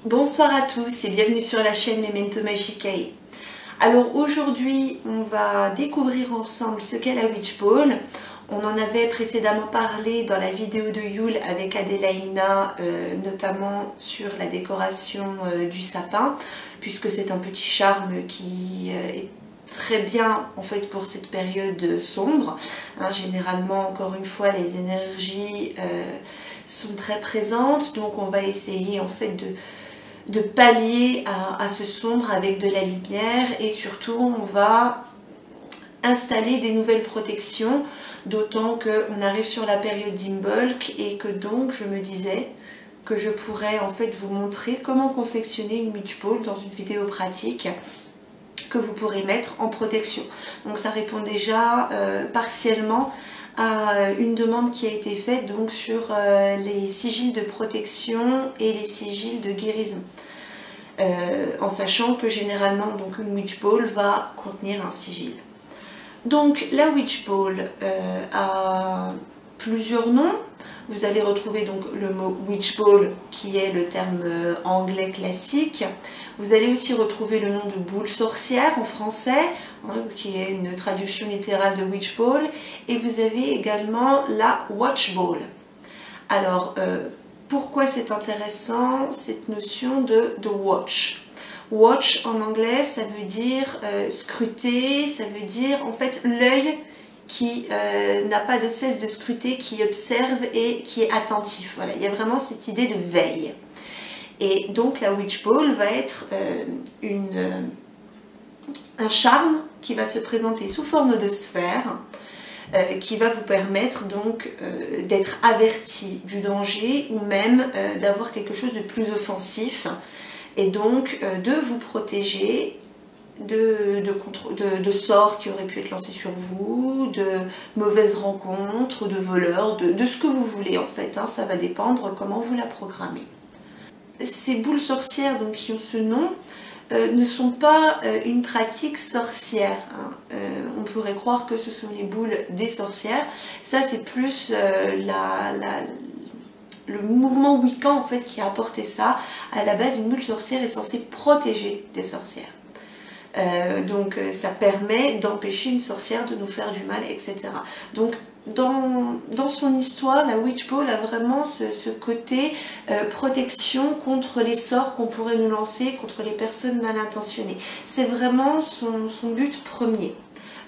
Bonsoir à tous et bienvenue sur la chaîne Memento Magicae. Alors aujourd'hui on va découvrir ensemble ce qu'est la Witch Ball. On en avait précédemment parlé dans la vidéo de Yule avec Adelaina, notamment sur la décoration du sapin, puisque c'est un petit charme qui est très bien en fait pour cette période sombre. Généralement, encore une fois, les énergies sont très présentes, donc on va essayer en fait de pallier à ce sombre avec de la lumière, et surtout on va installer des nouvelles protections, d'autant qu'on arrive sur la période d'Imbolc et que donc je me disais que je pourrais en fait vous montrer comment confectionner une Witch Ball dans une vidéo pratique que vous pourrez mettre en protection. Donc ça répond déjà partiellement à une demande qui a été faite donc sur les sigils de protection et les sigils de guérison. En sachant que généralement donc une Witch Ball va contenir un sigil. Donc la Witch Ball a plusieurs noms. Vous allez retrouver donc le mot Witch Ball qui est le terme anglais classique. Vous allez aussi retrouver le nom de boule sorcière en français, qui est une traduction littérale de Witch Ball. Et vous avez également la Watch Ball. Alors, pourquoi c'est intéressant cette notion de watch? Watch en anglais, ça veut dire scruter, ça veut dire en fait l'œil qui n'a pas de cesse de scruter, qui observe et qui est attentif. Voilà, il y a vraiment cette idée de veille. Et donc la Witch Ball va être un charme qui va se présenter sous forme de sphère, qui va vous permettre donc d'être averti du danger ou même d'avoir quelque chose de plus offensif et donc de vous protéger de sorts qui auraient pu être lancés sur vous, de mauvaises rencontres, de voleurs, de ce que vous voulez en fait, ça va dépendre comment vous la programmez. Ces boules sorcières donc, qui ont ce nom ne sont pas une pratique sorcière. On pourrait croire que ce sont les boules des sorcières. Ça c'est plus le mouvement Wiccan en fait qui a apporté ça. À la base, une boule sorcière est censée protéger des sorcières. Donc ça permet d'empêcher une sorcière de nous faire du mal, etc. Donc dans son histoire, la Witch Ball a vraiment ce côté protection contre les sorts qu'on pourrait nous lancer, contre les personnes mal intentionnées. C'est vraiment son but premier.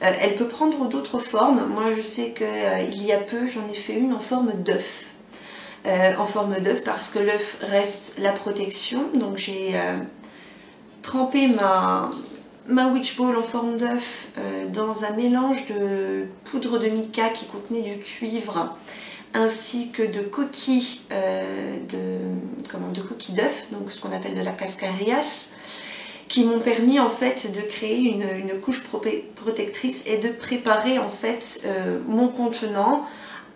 Elle peut prendre d'autres formes. Moi je sais qu'il y a peu, j'en ai fait une en forme d'œuf. En forme d'œuf parce que l'œuf reste la protection. Donc j'ai trempé ma Witch Ball en forme d'œuf dans un mélange de poudre de mica qui contenait du cuivre ainsi que de coquilles de coquilles d'œuf, donc ce qu'on appelle de la cascarias, qui m'ont permis en fait de créer une couche protectrice et de préparer en fait mon contenant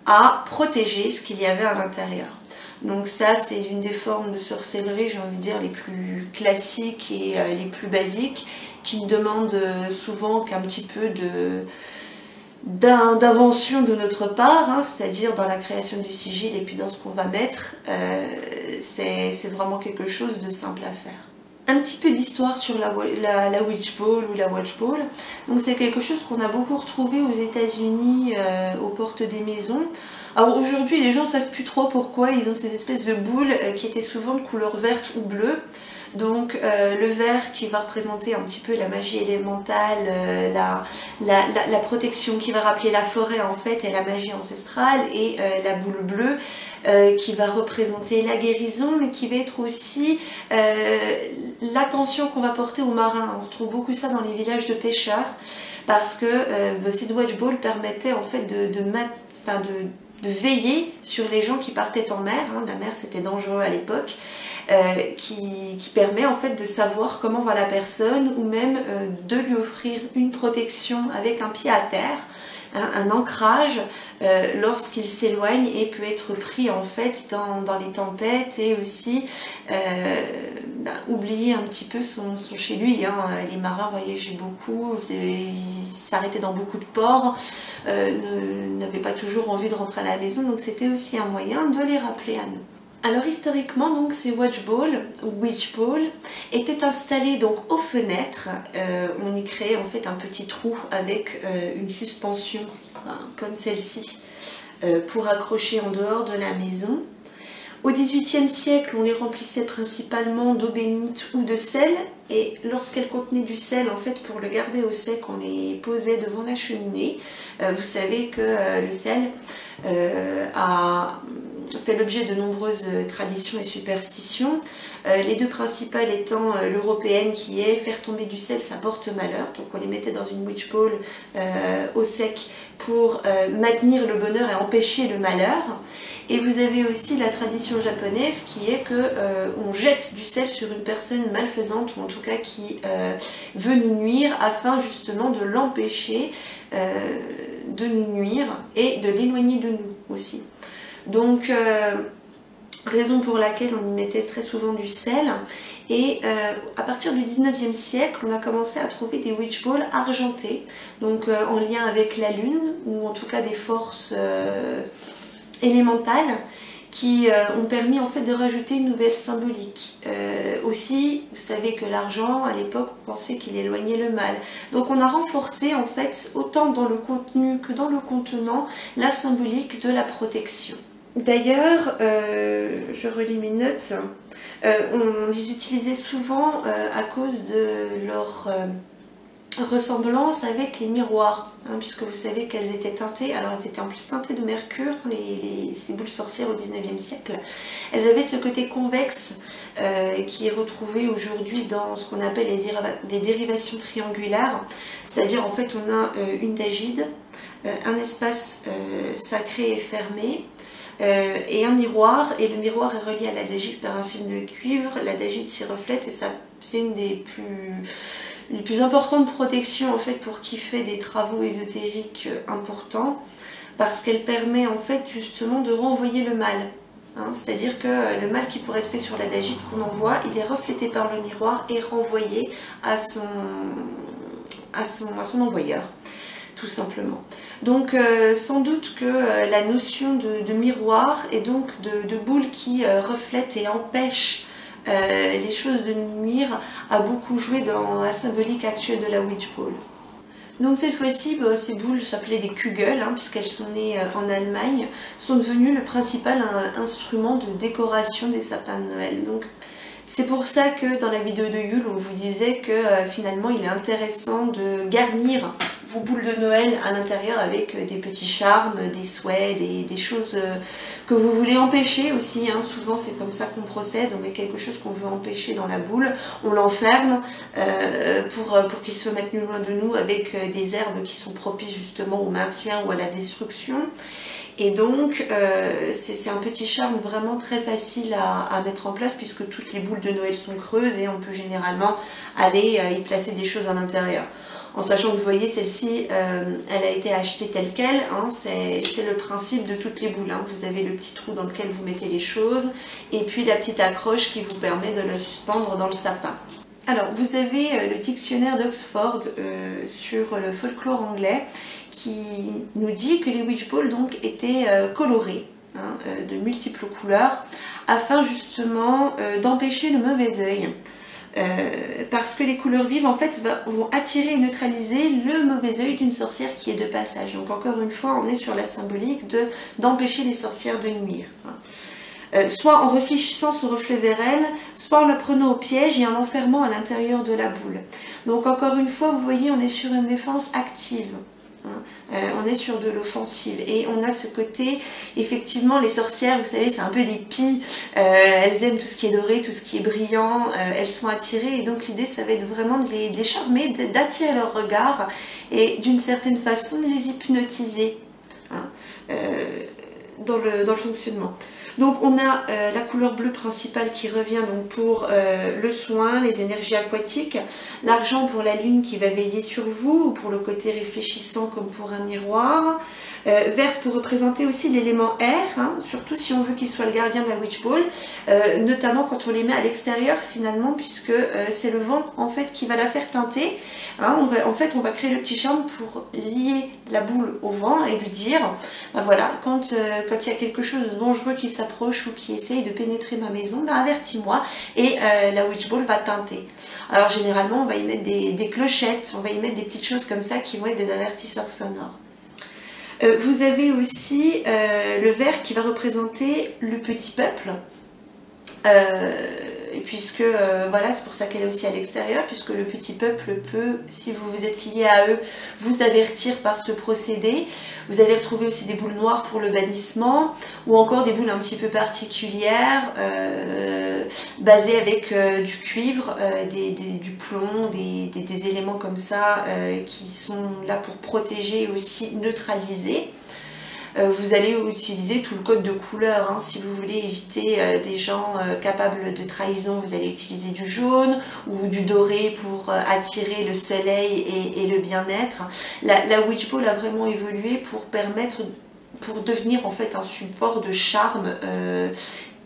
à protéger ce qu'il y avait à l'intérieur. Donc ça c'est une des formes de sorcellerie, j'ai envie de dire, les plus classiques et les plus basiques, qui ne demandent souvent qu'un petit peu d'invention de notre part, c'est-à-dire dans la création du sigil et puis dans ce qu'on va mettre. C'est vraiment quelque chose de simple à faire. Un petit peu d'histoire sur la Witch Ball ou la Watch Ball. Donc c'est quelque chose qu'on a beaucoup retrouvé aux États-Unis, aux portes des maisons. Alors aujourd'hui les gens ne savent plus trop pourquoi ils ont ces espèces de boules qui étaient souvent de couleur verte ou bleue. Donc le vert qui va représenter un petit peu la magie élémentale, la protection qui va rappeler la forêt en fait et la magie ancestrale, et la boule bleue qui va représenter la guérison, mais qui va être aussi l'attention qu'on va porter aux marins. On retrouve beaucoup ça dans les villages de pêcheurs parce que cette Witch Ball permettait en fait de veiller sur les gens qui partaient en mer. La mer c'était dangereux à l'époque. Qui permet en fait de savoir comment va la personne, ou même de lui offrir une protection avec un pied à terre, un ancrage lorsqu'il s'éloigne et peut être pris en fait dans les tempêtes, et aussi oublier un petit peu son chez lui. Les marins voyageaient beaucoup, ils s'arrêtaient dans beaucoup de ports, n'avaient pas toujours envie de rentrer à la maison, donc c'était aussi un moyen de les rappeler à nous. Alors historiquement, donc, ces watch balls ou witch balls étaient installés donc aux fenêtres. On y créait en fait un petit trou avec une suspension comme celle-ci pour accrocher en dehors de la maison. Au XVIIIe siècle, on les remplissait principalement d'eau bénite ou de sel, et lorsqu'elles contenaient du sel, en fait, pour le garder au sec, on les posait devant la cheminée. Vous savez que le sel a fait l'objet de nombreuses traditions et superstitions. Les deux principales étant l'européenne qui est faire tomber du sel, ça porte malheur. Donc on les mettait dans une witch ball au sec pour maintenir le bonheur et empêcher le malheur. Et vous avez aussi la tradition japonaise qui est que on jette du sel sur une personne malfaisante, ou en tout cas qui veut nous nuire, afin justement de l'empêcher de nous nuire et de l'éloigner de nous aussi. Donc raison pour laquelle on y mettait très souvent du sel. Et à partir du 19e siècle, on a commencé à trouver des witch balls argentées, donc en lien avec la lune, ou en tout cas des forces élémentales qui ont permis en fait de rajouter une nouvelle symbolique. Aussi, vous savez que l'argent, à l'époque, on pensait qu'il éloignait le mal. Donc on a renforcé en fait, autant dans le contenu que dans le contenant, la symbolique de la protection. D'ailleurs, je relis mes notes, on les utilisait souvent à cause de leur ressemblance avec les miroirs, puisque vous savez qu'elles étaient teintées, alors elles étaient en plus teintées de mercure, ces boules sorcières au 19e siècle. Elles avaient ce côté convexe qui est retrouvé aujourd'hui dans ce qu'on appelle les dérivations triangulaires, c'est-à-dire en fait on a une dagide, un espace sacré et fermé, et un miroir, et le miroir est relié à la dagide par un film de cuivre. La dagide s'y reflète et c'est une des plus importantes protections en fait pour qui fait des travaux ésotériques importants, parce qu'elle permet en fait justement de renvoyer le mal. C'est-à-dire que le mal qui pourrait être fait sur la dagide qu'on envoie, il est reflété par le miroir et renvoyé à son envoyeur, tout simplement. Donc sans doute que la notion de miroir et donc de boule qui reflète et empêche les choses de nous nuire a beaucoup joué dans la symbolique actuelle de la witch ball. Donc cette fois-ci, ces boules s'appelaient des Kugel, puisqu'elles sont nées en Allemagne, sont devenues le principal instrument de décoration des sapins de Noël. Donc c'est pour ça que dans la vidéo de Yule, on vous disait que finalement il est intéressant de garnir vos boules de Noël à l'intérieur avec des petits charmes, des souhaits, des choses que vous voulez empêcher aussi. Souvent c'est comme ça qu'on procède, on met quelque chose qu'on veut empêcher dans la boule, on l'enferme pour qu'il soit maintenu loin de nous avec des herbes qui sont propices justement au maintien ou à la destruction. Et donc c'est un petit charme vraiment très facile à mettre en place, puisque toutes les boules de Noël sont creuses et on peut généralement aller y placer des choses à l'intérieur. En sachant que vous voyez, celle-ci, elle a été achetée telle qu'elle, c'est le principe de toutes les boules. Vous avez le petit trou dans lequel vous mettez les choses, et puis la petite accroche qui vous permet de le suspendre dans le sapin. Alors, vous avez le dictionnaire d'Oxford sur le folklore anglais qui nous dit que les witch balls donc étaient colorées, de multiples couleurs, afin justement d'empêcher le mauvais œil. Parce que les couleurs vives en fait vont attirer et neutraliser le mauvais œil d'une sorcière qui est de passage. Donc encore une fois, on est sur la symbolique d'empêcher les sorcières de nuire. Soit en réfléchissant son reflet vers elle, soit en la prenant au piège et en l'enfermant à l'intérieur de la boule. Donc encore une fois, vous voyez, on est sur une défense active. On est sur de l'offensive et on a ce côté, effectivement les sorcières, vous savez, c'est un peu des pies, elles aiment tout ce qui est doré, tout ce qui est brillant, elles sont attirées, et donc l'idée ça va être vraiment de les charmer, d'attirer leur regard et d'une certaine façon de les hypnotiser dans le fonctionnement. Donc on a la couleur bleue principale qui revient donc pour le soin, les énergies aquatiques, l'argent pour la lune qui va veiller sur vous, ou pour le côté réfléchissant comme pour un miroir, Verte pour représenter aussi l'élément air, hein, surtout si on veut qu'il soit le gardien de la witch ball, notamment quand on les met à l'extérieur finalement, puisque c'est le vent en fait qui va la faire teinter. Hein, en fait, on va créer le petit charme pour lier la boule au vent et lui dire, ben voilà, quand il y a quelque chose de dangereux qui s'approche ou qui essaye de pénétrer ma maison, ben avertis-moi et la witch ball va teinter. Alors généralement, on va y mettre des clochettes, on va y mettre des petites choses comme ça qui vont être des avertisseurs sonores. Vous avez aussi le vert qui va représenter le petit peuple, puisque voilà, c'est pour ça qu'elle est aussi à l'extérieur, puisque le petit peuple peut, si vous vous êtes lié à eux, vous avertir par ce procédé. Vous allez retrouver aussi des boules noires pour le bannissement, ou encore des boules un petit peu particulières, basées avec du cuivre, du plomb, des éléments comme ça, qui sont là pour protéger et aussi neutraliser. Vous allez utiliser tout le code de couleur, hein, si vous voulez éviter des gens capables de trahison, vous allez utiliser du jaune ou du doré pour attirer le soleil et le bien-être. La witch ball a vraiment évolué pour devenir en fait un support de charme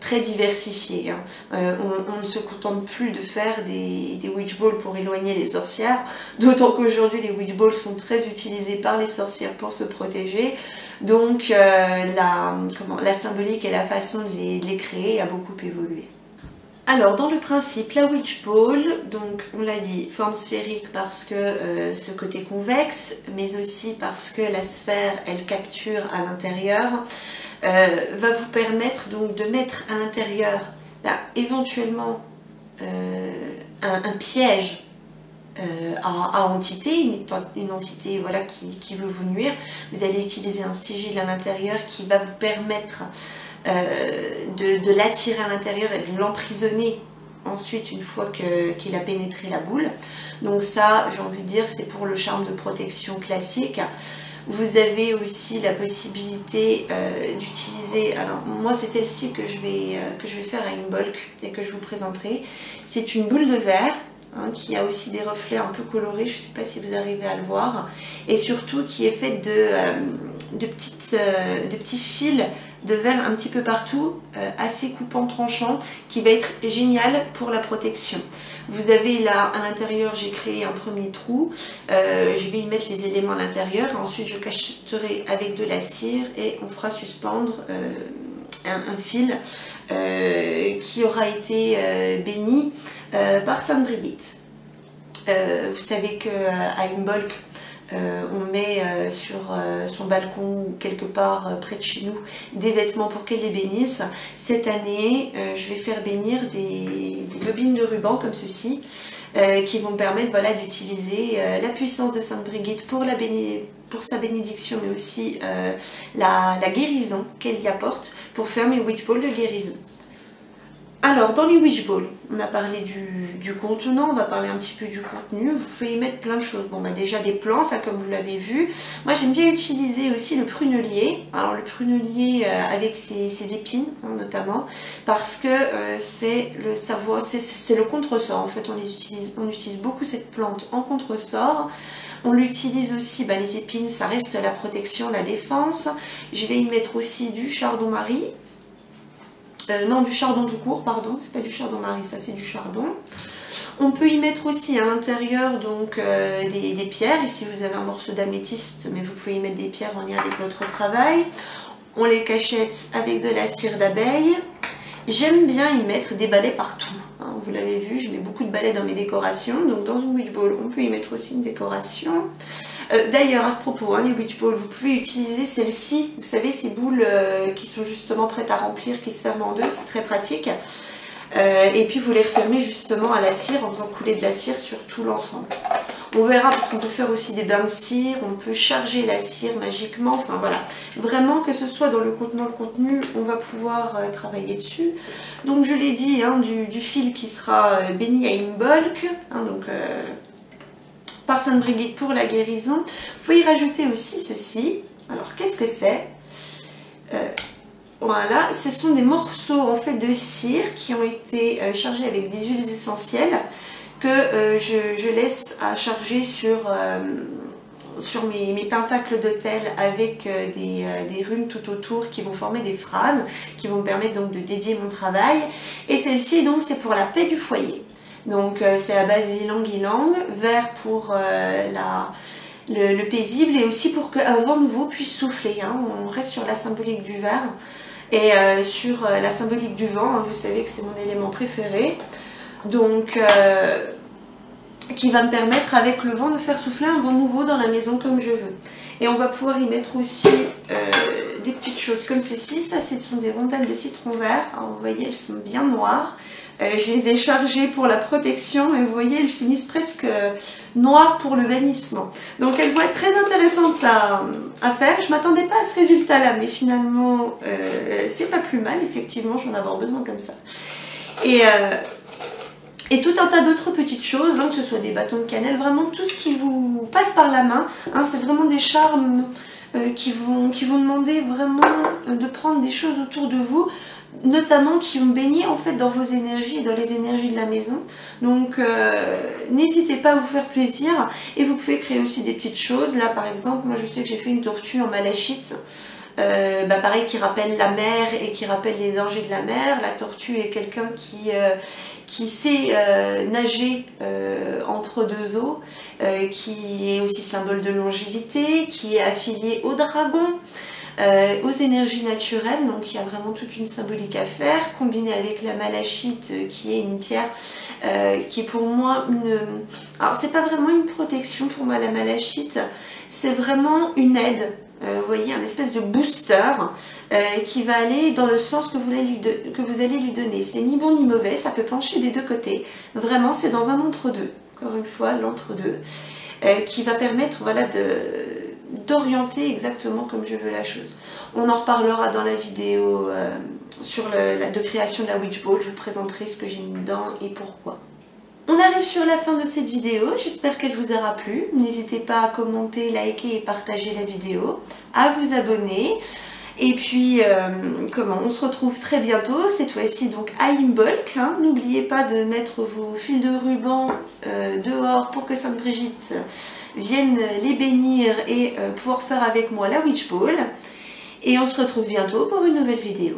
très diversifié. Hein. On ne se contente plus de faire des witch balls pour éloigner les sorcières, d'autant qu'aujourd'hui les witch balls sont très utilisées par les sorcières pour se protéger. Donc la symbolique et la façon de les créer a beaucoup évolué. Alors dans le principe, la witch ball, donc on l'a dit, forme sphérique parce que ce côté convexe, mais aussi parce que la sphère elle capture à l'intérieur, va vous permettre donc de mettre à l'intérieur éventuellement un piège à entité, une entité voilà, qui veut vous nuire. Vous allez utiliser un sigil à l'intérieur qui va vous permettre de l'attirer à l'intérieur et de l'emprisonner ensuite une fois qu'il a pénétré la boule. Donc ça, j'ai envie de dire, c'est pour le charme de protection classique. Vous avez aussi la possibilité d'utiliser, alors moi c'est celle-ci que je vais faire à une bulk et que je vous présenterai. C'est une boule de verre, hein, qui a aussi des reflets un peu colorés, je ne sais pas si vous arrivez à le voir, et surtout qui est faite de petits fils de verre un petit peu partout, assez coupant, tranchant, qui va être génial pour la protection. Vous avez là à l'intérieur, j'ai créé un premier trou, je vais y mettre les éléments à l'intérieur, ensuite je cacheterai avec de la cire et on fera suspendre un fil qui aura été béni par Sainte Brigitte. Vous savez qu'à Imbolc, on met sur son balcon ou quelque part près de chez nous des vêtements pour qu'elle les bénisse. Cette année, je vais faire bénir des bobines de ruban comme ceci qui vont me permettre voilà, d'utiliser la puissance de Sainte Brigitte pour sa bénédiction, mais aussi la guérison qu'elle y apporte pour faire mes witch balls de guérison. Alors, dans les witch balls, on a parlé du contenant, on va parler un petit peu du contenu. Vous pouvez y mettre plein de choses. Bon, bah déjà des plantes, là, comme vous l'avez vu. Moi, j'aime bien utiliser aussi le prunelier. Alors, le prunelier avec ses épines, hein, notamment, parce que c'est le contresort. En fait, on utilise beaucoup cette plante en contresort. On l'utilise aussi, les épines, ça reste la protection, la défense. Je vais y mettre aussi du chardon-marie. Non, du chardon tout court, pardon, c'est pas du chardon-marie, ça c'est du chardon. On peut y mettre aussi à l'intérieur donc des pierres. Ici vous avez un morceau d'améthyste, mais vous pouvez y mettre des pierres en lien avec votre travail. On les cachette avec de la cire d'abeille. J'aime bien y mettre des balais partout. Hein, vous l'avez vu, je mets beaucoup de balais dans mes décorations. Donc dans une witch ball, on peut y mettre aussi une décoration. D'ailleurs, à ce propos, hein, les witch balls, vous pouvez utiliser celle-ci. Vous savez, ces boules qui sont justement prêtes à remplir, qui se ferment en deux, c'est très pratique. Et puis vous les refermez justement à la cire en faisant couler de la cire sur tout l'ensemble. On verra parce qu'on peut faire aussi des bains de cire, on peut charger la cire magiquement, enfin voilà. Vraiment que ce soit dans le contenant, le contenu, on va pouvoir travailler dessus. Donc je l'ai dit, hein, du fil qui sera béni à une bulk, hein, donc par Sainte Brigitte pour la guérison. Il faut y rajouter aussi ceci. Alors qu'est-ce que c'est? Voilà, ce sont des morceaux en fait de cire qui ont été chargés avec des huiles essentielles que je laisse à charger sur sur mes pentacles d'autel avec des runes tout autour qui vont former des phrases, qui vont me permettre donc de dédier mon travail. Et celle-ci donc c'est pour la paix du foyer. Donc c'est à base ylang-ylang, vert pour le paisible et aussi pour qu'un vent nouveau puisse souffler. Hein. On reste sur la symbolique du vert et sur la symbolique du vent. Hein. Vous savez que c'est mon élément préféré. Donc qui va me permettre avec le vent de faire souffler un vent nouveau dans la maison comme je veux. Et on va pouvoir y mettre aussi des petites choses comme ceci. Ça, ce sont des rondelles de citron vert. Alors, vous voyez, elles sont bien noires. Je les ai chargées pour la protection et vous voyez, elles finissent presque noires pour le bannissement. Donc elles vont être très intéressantes à faire. Je ne m'attendais pas à ce résultat-là, mais finalement, c'est pas plus mal. Effectivement, j'en ai avoir besoin comme ça. Et tout un tas d'autres petites choses, hein, que ce soit des bâtons de cannelle, vraiment tout ce qui vous passe par la main. Hein, c'est vraiment des charmes qui vont demander vraiment de prendre des choses autour de vous, notamment qui vont baigner en fait dans vos énergies et dans les énergies de la maison. Donc n'hésitez pas à vous faire plaisir et vous pouvez créer aussi des petites choses. Là par exemple, moi je sais que j'ai fait une tortue en malachite. Pareil, qui rappelle la mer et qui rappelle les dangers de la mer. La tortue est quelqu'un qui sait nager entre deux eaux, qui est aussi symbole de longévité, qui est affilié au dragon, aux énergies naturelles. Donc il y a vraiment toute une symbolique à faire, combinée avec la malachite qui est une pierre qui est pour moi une... Alors c'est pas vraiment une protection pour moi la malachite, c'est vraiment une aide. Vous voyez, un espèce de booster qui va aller dans le sens que vous allez lui donner. C'est ni bon ni mauvais, ça peut pencher des deux côtés. Vraiment, c'est dans un entre-deux. Encore une fois, l'entre-deux. Qui va permettre voilà, d'orienter exactement comme je veux la chose. On en reparlera dans la vidéo sur de création de la Witch Ball. Je vous présenterai ce que j'ai mis dedans et pourquoi. On arrive sur la fin de cette vidéo, j'espère qu'elle vous aura plu. N'hésitez pas à commenter, liker et partager la vidéo, à vous abonner. Et puis, on se retrouve très bientôt, cette fois-ci donc à Imbolc. Hein. N'oubliez pas de mettre vos fils de ruban dehors pour que Sainte Brigitte vienne les bénir et pouvoir faire avec moi la Witch Ball. Et on se retrouve bientôt pour une nouvelle vidéo.